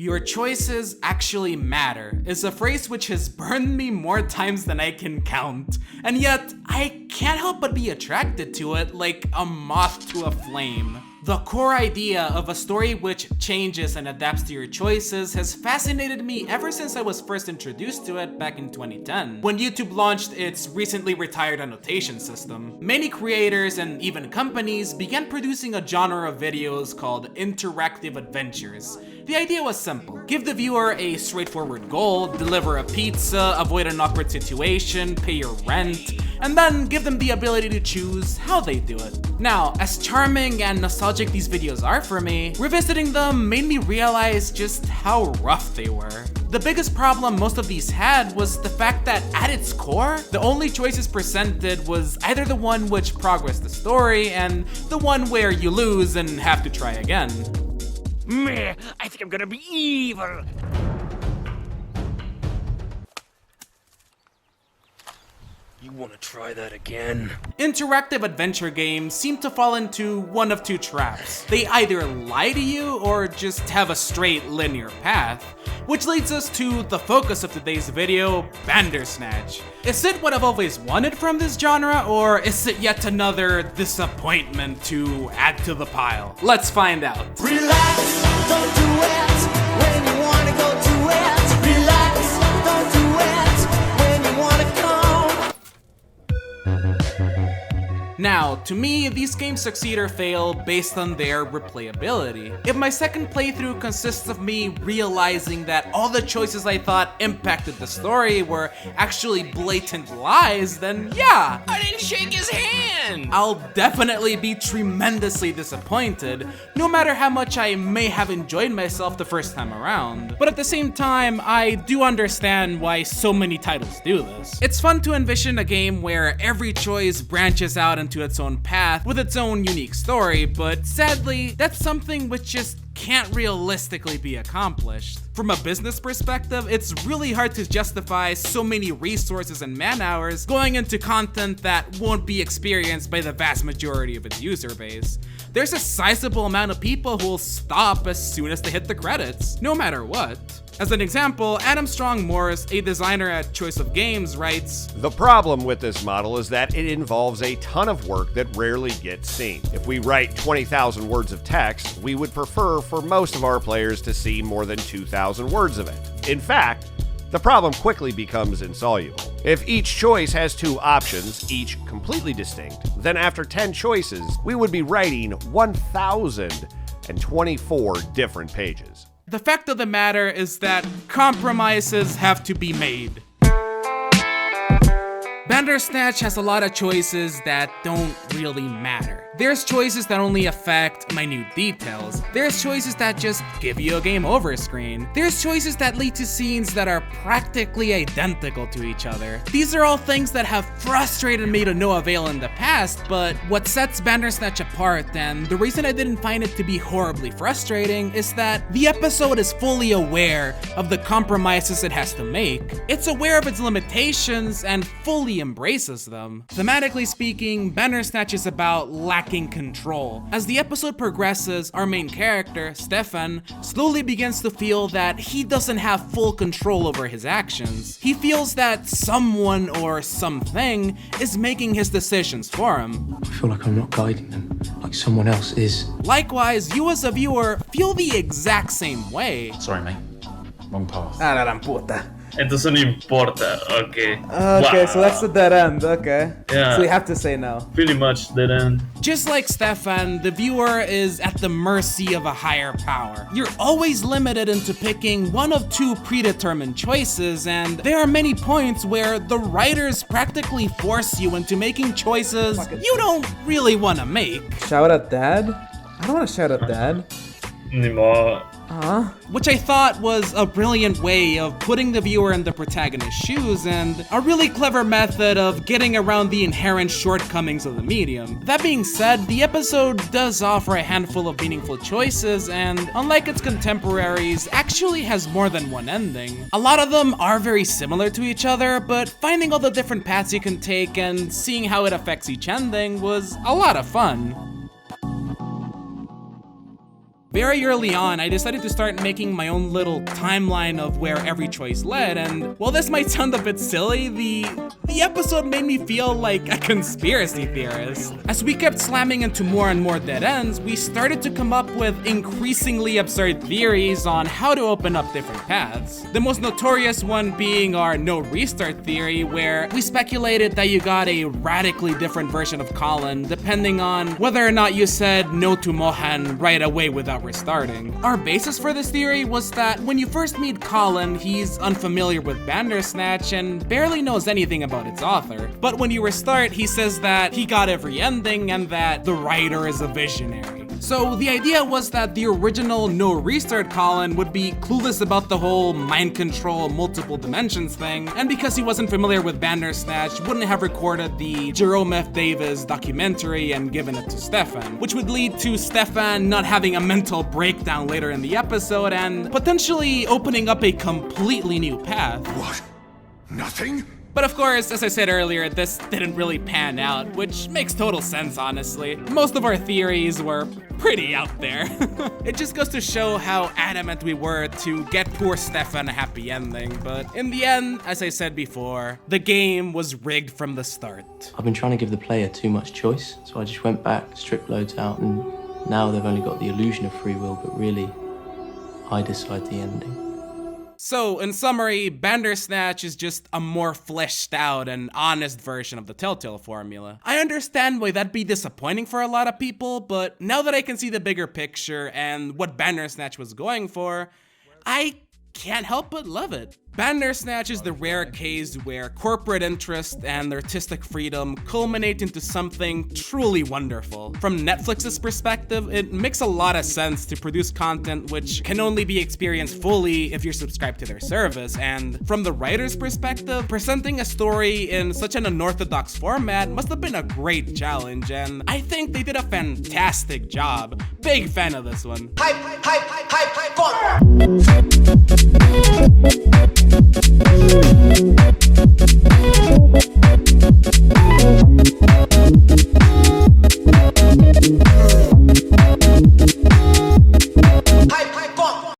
Your choices actually matter is a phrase which has burned me more times than I can count, and yet I can't help but be attracted to it like a moth to a flame. The core idea of a story which changes and adapts to your choices has fascinated me ever since I was first introduced to it back in 2010, when YouTube launched its recently retired annotation system. Many creators and even companies began producing a genre of videos called interactive adventures. The idea was simple. Give the viewer a straightforward goal, deliver a pizza, avoid an awkward situation, pay your rent, and then give them the ability to choose how they do it. Now, as charming and nostalgic these videos are for me, revisiting them made me realize just how rough they were. The biggest problem most of these had was the fact that at its core, the only choices presented was either the one which progressed the story and the one where you lose and have to try again. Meh, I think I'm gonna be evil. You wanna try that again? Interactive adventure games seem to fall into one of two traps. They either lie to you or just have a straight linear path. Which leads us to the focus of today's video, Bandersnatch. Is it what I've always wanted from this genre, or is it yet another disappointment to add to the pile? Let's find out. Relax, don't do it when you wanna go to it. Relax, don't do it when you wanna come. Now, to me, these games succeed or fail based on their replayability. If my second playthrough consists of me realizing that all the choices I thought impacted the story were actually blatant lies, then yeah, I didn't shake his hand! I'll definitely be tremendously disappointed, no matter how much I may have enjoyed myself the first time around. But at the same time, I do understand why so many titles do this. It's fun to envision a game where every choice branches out into its own path with its own unique story, but sadly, that's something which just can't realistically be accomplished. From a business perspective, it's really hard to justify so many resources and man hours going into content that won't be experienced by the vast majority of its user base. There's a sizable amount of people who will stop as soon as they hit the credits, no matter what. As an example, Adam Strong Morris, a designer at Choice of Games, writes, "The problem with this model is that it involves a ton of work that rarely gets seen. If we write 20,000 words of text, we would prefer for most of our players to see more than 2,000 words of it. In fact, the problem quickly becomes insoluble. If each choice has two options, each completely distinct, then after 10 choices, we would be writing 1,024 different pages." The fact of the matter is that compromises have to be made. Bandersnatch has a lot of choices that don't really matter. There's choices that only affect minute details. There's choices that just give you a game over screen. There's choices that lead to scenes that are practically identical to each other. These are all things that have frustrated me to no avail in the past, but what sets Bandersnatch apart, and the reason I didn't find it to be horribly frustrating, is that the episode is fully aware of the compromises it has to make. It's aware of its limitations and fully embraces them. Thematically speaking, Bandersnatch is about lacking control. As the episode progresses, our main character, Stefan, slowly begins to feel that he doesn't have full control over his actions. He feels that someone or something is making his decisions for him. I feel like I'm not guiding them, like someone else is. Likewise, you as a viewer feel the exact same way. Sorry, mate. Wrong path. Ah, la gran puta. Entonces no importa, okay. Okay, so that's the dead end, okay. Yeah. So we have to say no. Pretty much dead end. Just like Stefan, the viewer is at the mercy of a higher power. You're always limited into picking one of two predetermined choices, and there are many points where the writers practically force you into making choices you don't really want to make. Shout at dad? I don't want to shout at dad. Ni modo. Which I thought was a brilliant way of putting the viewer in the protagonist's shoes and a really clever method of getting around the inherent shortcomings of the medium. That being said, the episode does offer a handful of meaningful choices and, unlike its contemporaries, actually has more than one ending. A lot of them are very similar to each other, but finding all the different paths you can take and seeing how it affects each ending was a lot of fun. Very early on, I decided to start making my own little timeline of where every choice led, and while this might sound a bit silly, the episode made me feel like a conspiracy theorist. As we kept slamming into more and more dead ends, we started to come up with increasingly absurd theories on how to open up different paths. The most notorious one being our no restart theory, where we speculated that you got a radically different version of Colin depending on whether or not you said no to Mohan right away without restarting. Our basis for this theory was that when you first meet Colin, he's unfamiliar with Bandersnatch and barely knows anything about its author. But when you restart, he says that he got every ending and that the writer is a visionary. So the idea was that the original no restart Colin would be clueless about the whole mind control multiple dimensions thing, and because he wasn't familiar with Bandersnatch, wouldn't have recorded the Jerome F. Davis documentary and given it to Stefan, which would lead to Stefan not having a mental breakdown later in the episode and potentially opening up a completely new path. What? Nothing? But of course, as I said earlier, this didn't really pan out, which makes total sense, honestly. Most of our theories were pretty out there. It just goes to show how adamant we were to get poor Stefan a happy ending, but in the end, as I said before, the game was rigged from the start. I've been trying to give the player too much choice, so I just went back, stripped loads out, and now they've only got the illusion of free will, but really, I decide the ending. So, in summary, Bandersnatch is just a more fleshed out and honest version of the Telltale formula. I understand why that'd be disappointing for a lot of people, but now that I can see the bigger picture and what Bandersnatch was going for, I can't help but love it. Bandersnatch is the rare case where corporate interest and artistic freedom culminate into something truly wonderful. From Netflix's perspective, it makes a lot of sense to produce content which can only be experienced fully if you're subscribed to their service, and from the writer's perspective, presenting a story in such an unorthodox format must have been a great challenge, and I think they did a fantastic job. Big fan of this one. Hype, hype, hype, hype, hype,